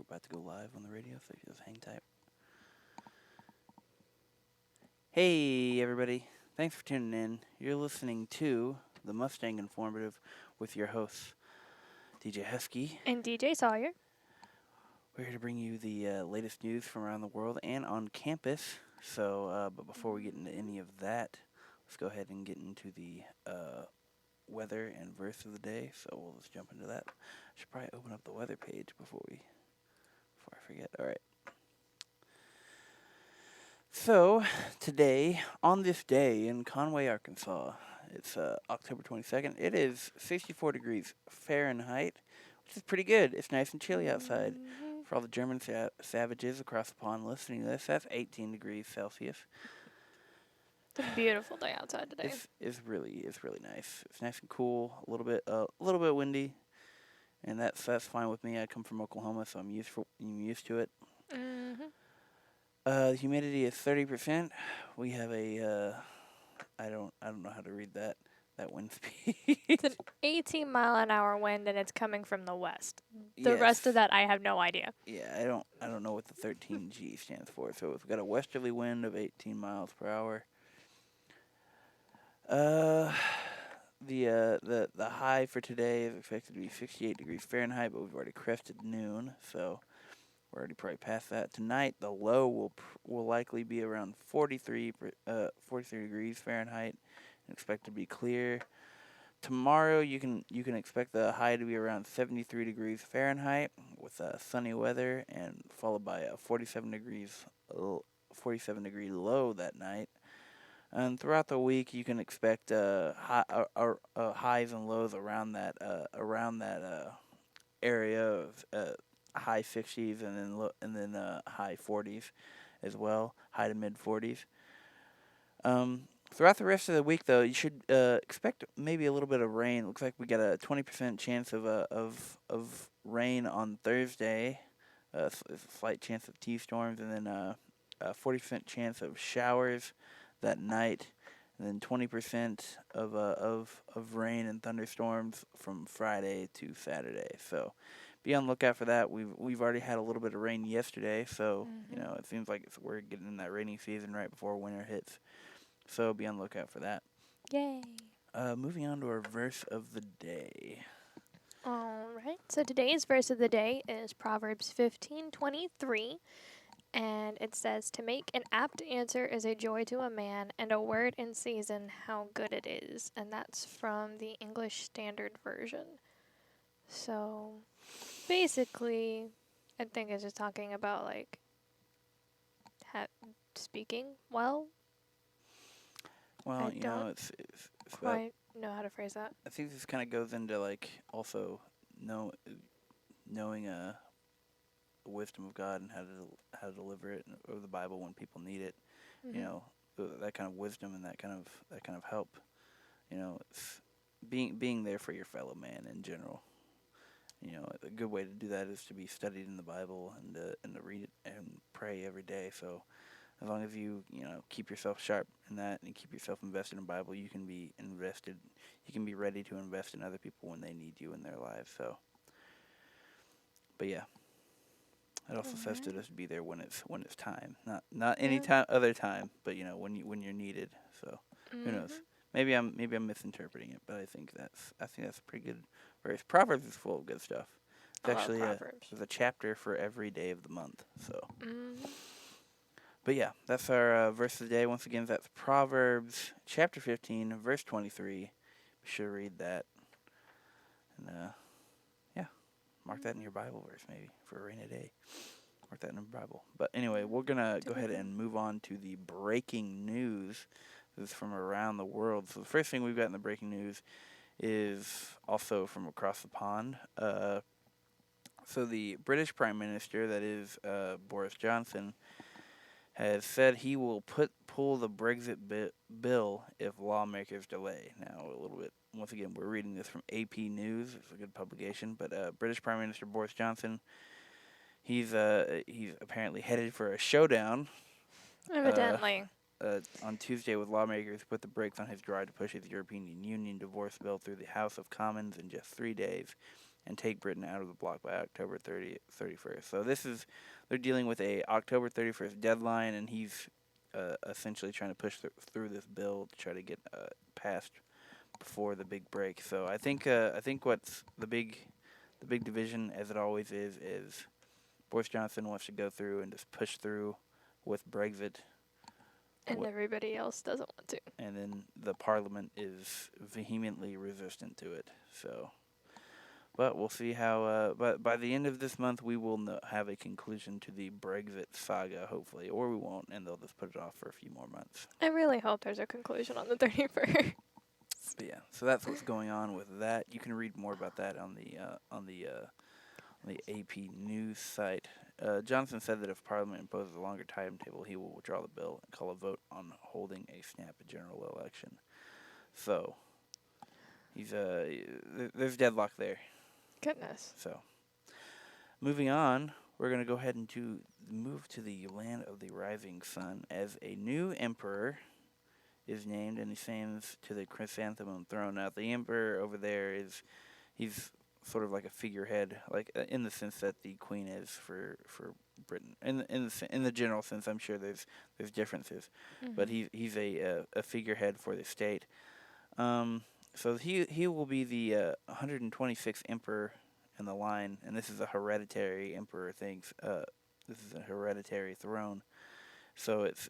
about to go live on the radio, so just hang tight. Hey, everybody. Thanks for tuning in. You're listening to the Mustang Informative with your hosts, DJ Husky. And DJ Sawyer. We're here to bring you the latest news from around the world and on campus. But before we get into any of that, let's go ahead and get into the weather and verse of the day. So we'll just jump into that. I should probably open up the weather page before I forget. All right. So, today, on this day in Conway, Arkansas, it's October 22nd. It is 64 degrees Fahrenheit, which is pretty good. It's nice and chilly outside. For all the German savages across the pond listening to this, that's 18 degrees Celsius. It's a beautiful day outside today. It's really nice. It's nice and cool, a little bit windy, and that's fine with me. I come from Oklahoma, so I'm used to it. Mm-hmm. The humidity is 30%. We have a I don't know how to read that wind speed. It's an 18-mile-an-hour wind, and it's coming from the west. The Yes. rest of that, I have no idea. Yeah, I don't know what the 13G stands for. So we've got a westerly wind of 18 miles per hour. The high for today is expected to be 68 degrees Fahrenheit, but we've already crested noon, so we're already probably past that. Tonight, the low will likely be around 43 degrees Fahrenheit, and expect to be clear. Tomorrow, you can expect the high to be around 73 degrees Fahrenheit with sunny weather, and followed by a 47 degree low that night. And throughout the week, you can expect highs and lows around that area of high 60s and then high 40s as well, high to mid 40s. Throughout the rest of the week, though, you should expect maybe a little bit of rain. Looks like we got a 20% chance of rain on Thursday, a slight chance of T-storms, and then a 40% chance of showers that night, and then 20% of rain and thunderstorms from Friday to Saturday. So be on the lookout for that. We've already had a little bit of rain yesterday, so it seems like we're getting in that rainy season right before winter hits. So be on the lookout for that. Yay. Moving on to our verse of the day. All right. So today's verse of the day is Proverbs 15:23. And it says, "To make an apt answer is a joy to a man, and a word in season, how good it is." And that's from the English Standard Version. So, basically, I think it's just talking about, like, speaking well. Well, it's quite know how to phrase that. I think this kind of goes into, like, also knowing the wisdom of God and how to deliver it over the Bible when people need it. That kind of wisdom and that kind of help. It's being there for your fellow man in general. A good way to do that is to be studied in the Bible and to read it and pray every day. So as long as you keep yourself sharp in that and keep yourself invested in the Bible, you can be invested. You can be ready to invest in other people when they need you in their lives. So, but yeah. It also says to just be there when it's time, not any time other time, but when you're needed. So who knows? Maybe I'm misinterpreting it, but I think that's a pretty good verse. Proverbs is full of good stuff. It's actually there's a chapter for every day of the month. So, but yeah, that's our verse of the day. Once again, that's Proverbs chapter 15, verse 23. Be sure to read that, and mark that in your Bible verse maybe for a rainy day. Mark that in the Bible. But anyway, we're going to go ahead and move on to the breaking news. This is from around the world. So the first thing we've got in the breaking news is also from across the pond. So the British Prime Minister, that is Boris Johnson, has said he will pull the Brexit bill if lawmakers delay. Now, a little bit, once again, we're reading this from AP News. It's a good publication. But British Prime Minister Boris Johnson, he's apparently headed for a showdown. Evidently. On Tuesday with lawmakers put the brakes on his drive to push his European Union divorce bill through the House of Commons in just 3 days and take Britain out of the bloc by October 31st. So they're dealing with a October 31st deadline, and he's essentially trying to push through this bill to try to get passed before the big break. So I think what's the big division, as it always is Boris Johnson wants to go through and just push through with Brexit, And everybody else doesn't want to. and then the Parliament is vehemently resistant to it. So, but we'll see how. But by the end of this month, we will have a conclusion to the Brexit saga, hopefully, or we won't, and they'll just put it off for a few more months. I really hope there's a conclusion on the 31st. But yeah, so that's what's going on with that. You can read more about that on the AP News site. Johnson said that if Parliament imposes a longer timetable, he will withdraw the bill and call a vote on holding a snap general election. So he's there's deadlock there. Goodness. So moving on, we're gonna go ahead and move to the land of the rising sun as a new emperor is named and ascends to the chrysanthemum throne. Now, the emperor over there he's sort of like a figurehead, like in the sense that the queen is for Britain. In the general sense, I'm sure there's differences, but he's a figurehead for the state. So he will be the 126th emperor in the line, and this is a hereditary emperor thing. This is a hereditary throne, so it's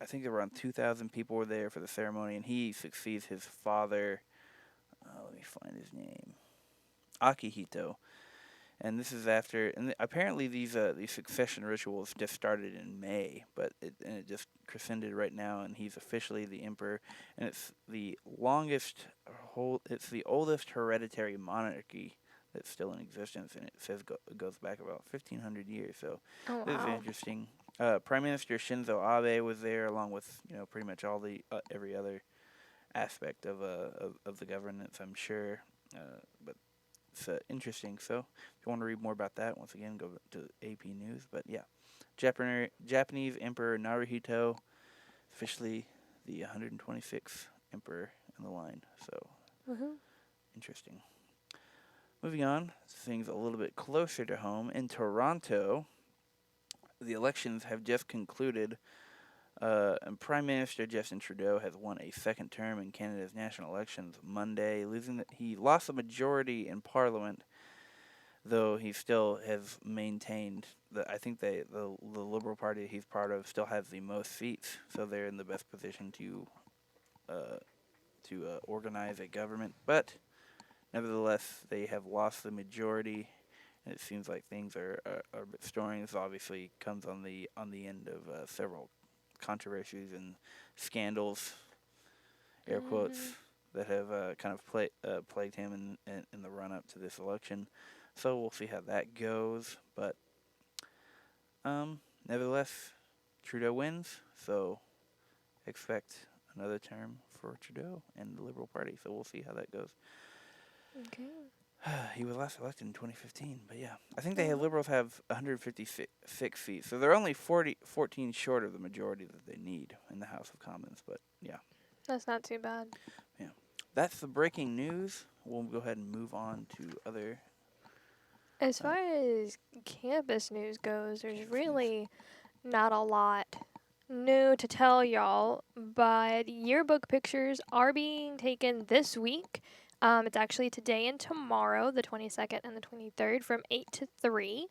I think around 2,000 people were there for the ceremony, and he succeeds his father. Let me find his name, Akihito. And this is after, and apparently these succession rituals just started in May, but it just crescended right now, and he's officially the emperor, and it's the oldest hereditary monarchy that's still in existence, and it says it goes back about 1,500 years. So this is interesting. Prime Minister Shinzo Abe was there, along with pretty much all the every other aspect of the governance, I'm sure. But it's interesting. So if you want to read more about that, once again, go to AP News. But yeah, Japanese Emperor Naruhito, officially the 126th emperor in the line. So interesting. Moving on, things a little bit closer to home. In Toronto, the elections have just concluded, and Prime Minister Justin Trudeau has won a second term in Canada's national elections Monday, he lost the majority in Parliament, though he still has maintained I think the Liberal Party he's part of still has the most seats, so they're in the best position to organize a government. But nevertheless, they have lost the majority. And it seems like things are a bit stirring. This obviously comes on the end of several controversies and scandals, air quotes, that have kind of plagued him in the run up to this election. So we'll see how that goes. But nevertheless, Trudeau wins. So expect another term for Trudeau and the Liberal Party. So we'll see how that goes. Okay. He was last elected in 2015, but yeah. I think the Liberals have 156 seats, so they're only 14 short of the majority that they need in the House of Commons, but yeah. That's not too bad. Yeah. That's the breaking news. We'll go ahead and move on to other... As far as campus news goes, there's really not a lot new to tell y'all, but yearbook pictures are being taken this week. It's actually today and tomorrow, the 22nd and the 23rd, from 8 to 3.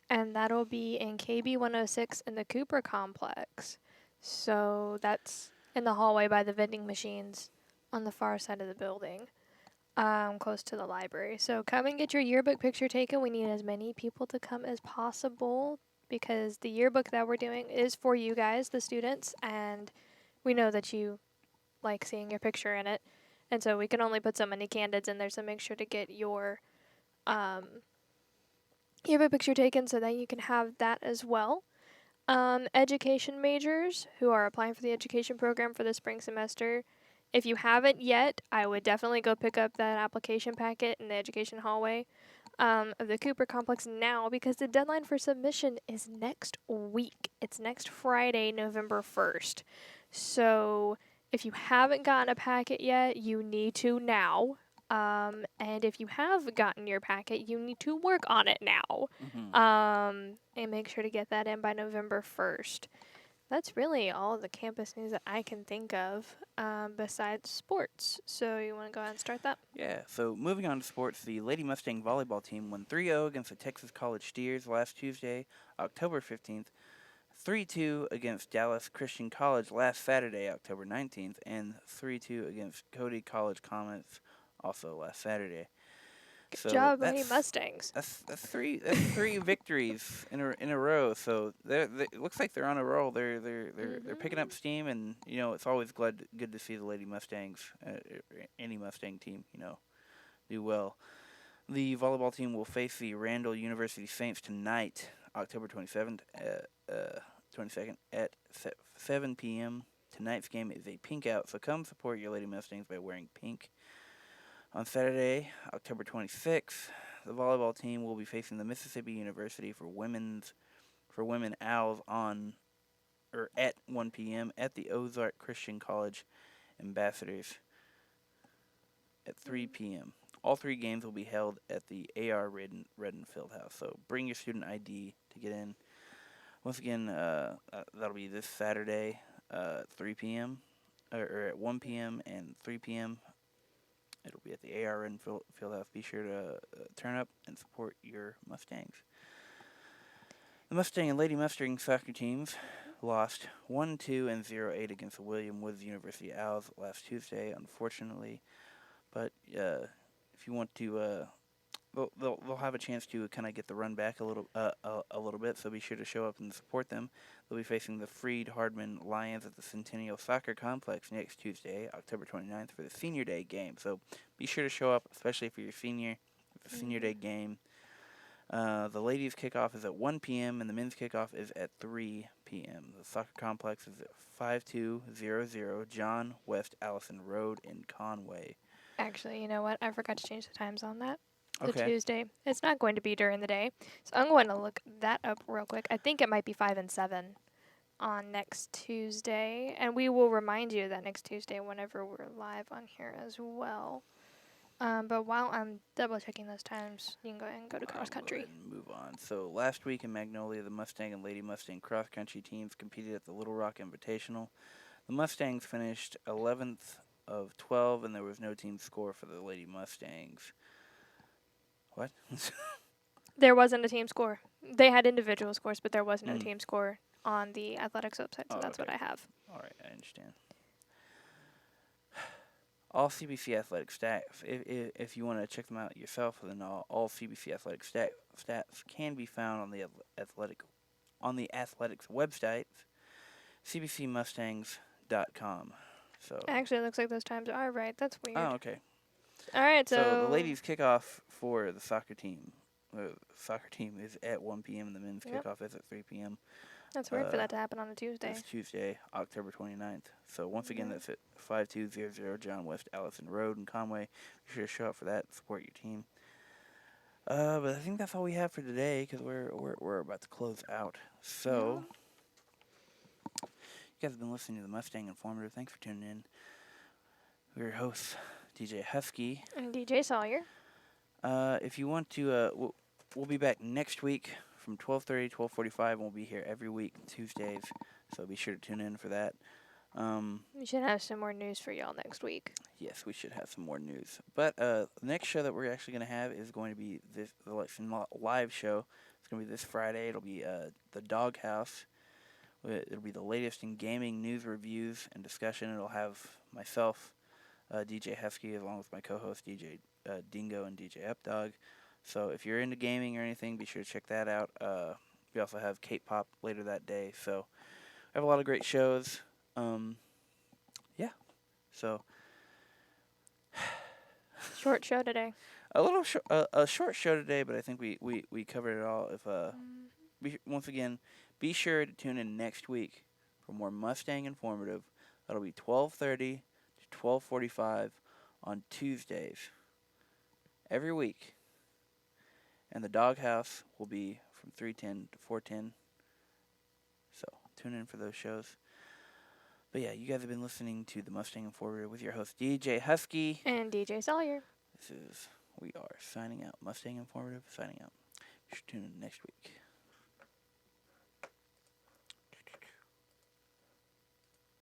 And that'll be in KB 106 in the Cooper Complex. So that's in the hallway by the vending machines on the far side of the building, close to the library. So come and get your yearbook picture taken. We need as many people to come as possible because the yearbook that we're doing is for you guys, the students, and we know that you like seeing your picture in it. And so we can only put so many candidates in there, so make sure to get your yearbook picture taken so that you can have that as well. Education majors who are applying for the education program for the spring semester, if you haven't yet, I would definitely go pick up that application packet in the education hallway of the Cooper Complex now, because the deadline for submission is next week. It's next Friday, November 1st. So if you haven't gotten a packet yet, you need to now. And if you have gotten your packet, you need to work on it now. Mm-hmm. And make sure to get that in by November 1st. That's really all the campus news that I can think of besides sports. So you want to go ahead and start that? Yeah, so moving on to sports, the Lady Mustang volleyball team won 3-0 against the Texas College Steers last Tuesday, October 15th, 3-2 against Dallas Christian College last Saturday, October 19th, and 3-2 against Cody College Comets also last Saturday. Good So job, Lady Mustangs. that's three victories in a row. So it looks like they're on a roll. They're picking up steam, and it's always good to see the Lady Mustangs, any Mustang team, do well. The volleyball team will face the Randall University Saints tonight, October 22nd at 7 p.m. Tonight's game is a pink out, so come support your Lady Mustangs by wearing pink. On Saturday, October 26th, the volleyball team will be facing the Mississippi University for women Owls at 1 p.m. at the Ozark Christian College Ambassadors at 3 p.m. All three games will be held at the A.R. Redden Fieldhouse, so bring your student ID to get in. Once again, that'll be this Saturday at 3 p.m. or at 1 p.m. and 3 p.m. It'll be at the ARN Fieldhouse. Be sure to turn up and support your Mustangs. The Mustang and Lady Mustang soccer teams lost 1-2 and 0-8 against the William Woods University Owls last Tuesday, unfortunately. But if you want to, they'll have a chance to kind of get the run back a little bit. So be sure to show up and support them. They'll be facing the Freed Hardman Lions at the Centennial Soccer Complex next Tuesday, October 29th, for the Senior Day game. So be sure to show up, especially if you're senior. It's a Senior Day game. The ladies' kickoff is at 1 p.m. and the men's kickoff is at 3 p.m. The soccer complex is at 5200 John West Allison Road in Conway. Actually, you know what? I forgot to change the times on that. The Okay. Tuesday. It's not going to be during the day. So I'm going to look that up real quick. I think it might be 5 and 7 on next Tuesday. And we will remind you that next Tuesday whenever we're live on here as well. But while I'm double checking those times, you can go ahead and go to cross country. Go ahead and move on. So last week in Magnolia, the Mustang and Lady Mustang cross country teams competed at the Little Rock Invitational. The Mustangs finished 11th of 12, and there was no team score for the Lady Mustangs. What? There wasn't a team score. They had individual scores, but there was no team score on the athletics website, so that's what I have. All right, I understand. All CBC athletic stats, if you want to check them out yourself, then all CBC athletic stats can be found on the athletics website, cbcmustangs.com. So Actually, it looks like those times are right. That's weird. Oh, okay. All right, So the ladies' kickoff for the soccer team. The soccer team is at 1 p.m. and the men's kickoff is at 3 p.m. That's weird for that to happen on a Tuesday. It's Tuesday, October 29th. So once again, that's at 5200 John West Allison Road in Conway. Be sure to show up for that. Support your team. But I think that's all we have for today because we're about to close out. So you guys have been listening to the Mustang Informative. Thanks for tuning in. We're your hosts, DJ Husky and DJ Sawyer. If you want to, we'll be back next week from 12:30 to 12:45, and we'll be here every week Tuesdays. So be sure to tune in for that. We should have some more news for y'all next week. Yes, we should have some more news. But the next show that we're actually going to have is going to be the live show. It's going to be this Friday. It'll be the Doghouse. It'll be the latest in gaming news, reviews, and discussion. It'll have myself, DJ Husky, along with my co-host DJ Dingo and DJ Updog. So if you're into gaming or anything, be sure to check that out. We also have K-pop later that day. So we have a lot of great shows. Yeah. So short show today. A short show today, but I think we covered it all. Once again, be sure to tune in next week for more Mustang Informative. That'll be 12:30 to 12:45 on Tuesdays every week. And the Doghouse will be from 3:10 to 4:10. So tune in for those shows. But yeah, you guys have been listening to the Mustang Informative with your host DJ Husky and DJ Sawyer. We are signing out. Mustang Informative signing out. Be sure to tune in next week.